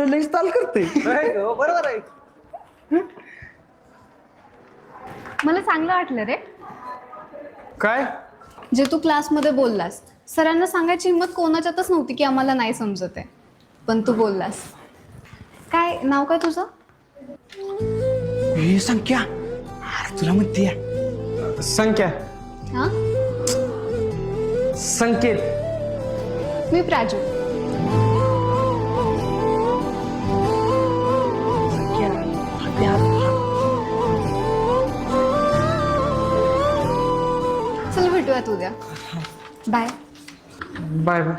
लई चाल करते. बरोबर आहे. मला चांगलं वाटलं रे काय जे तू क्लासमध्ये बोललास. सरांना सांगायची हिंमत कोणाच्यातच नव्हती की आम्हाला नाही समजत आहे, पण तू बोललास. काय नाव काय तुझं? हे संख्या अरे तुला म्हणते संख्या हां, संकेत. मी प्राजू. चल भेटूयात उद्या. बाय. Bye bye.